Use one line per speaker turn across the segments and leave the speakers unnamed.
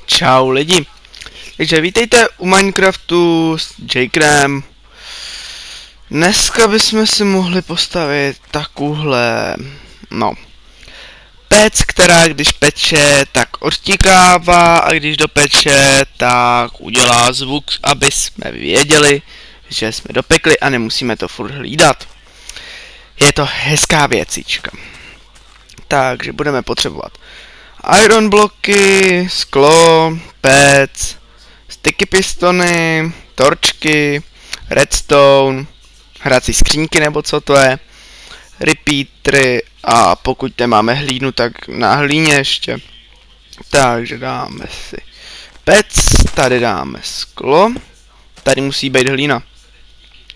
Čau lidi. Takže vítejte u Minecraftu s Jakerem. Dneska bychom si mohli postavit takovouhle, pec, která když peče, tak odtíkává a když dopeče, tak udělá zvuk, aby jsme věděli, že jsme dopekli a nemusíme to furt hlídat. Je to hezká věcička. Takže budeme potřebovat iron bloky, sklo, pec, sticky pistony, torčky, redstone, hrací skřínky nebo co to je, repeatery a pokud nemáme hlínu, tak na hlíně ještě. Takže dáme si pec, tady dáme sklo, tady musí být hlína.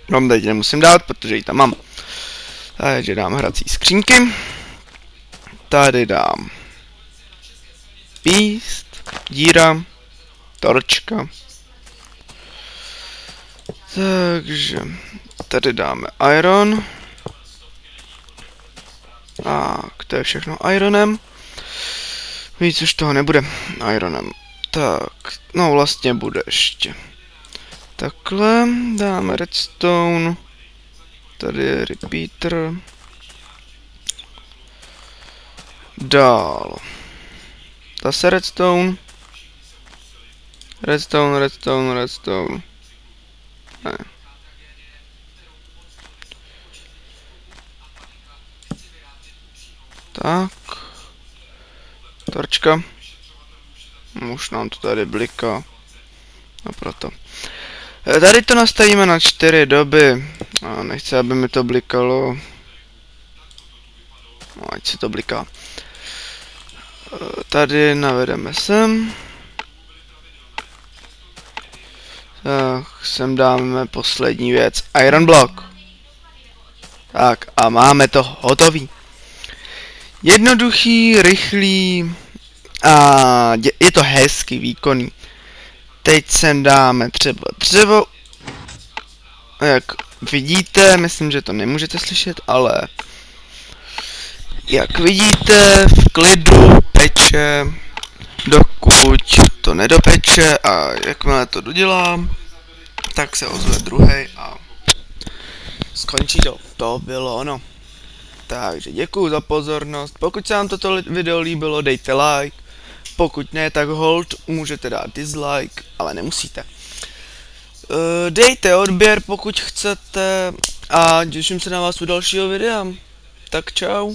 No, teď nemusím dát, protože ji tam mám. Takže dám hrací skřínky, tady dám píst, díra, torčka. Takže tady dáme iron. Tak, to je všechno ironem. Víc už toho nebude ironem. Tak, no vlastně bude ještě. Takhle, dáme redstone. Tady je repeater. Dál. Zase redstone. Redstone. Ne. Tak. Torčka. Už nám to tady bliká. A proto. Tady to nastavíme na 4 doby. A nechci, aby mi to blikalo. No, ať se to bliká. Tady navedeme sem. Tak, sem dáme poslední věc. Iron block. Tak, a máme to hotový. Jednoduchý, rychlý a je to hezky výkonný. Teď sem dáme třeba dřevo. Jak vidíte, myslím, že to nemůžete slyšet, ale jak vidíte, v klidu peče, dokud to nedopeče a jakmile to dodělám, tak se ozve druhej a skončí to. To bylo ono. Takže děkuju za pozornost. Pokud se vám toto video líbilo, dejte like. Pokud ne, tak hold, můžete dát dislike, ale nemusíte. Dejte odběr, pokud chcete a těším se na vás u dalšího videa. Tak čau.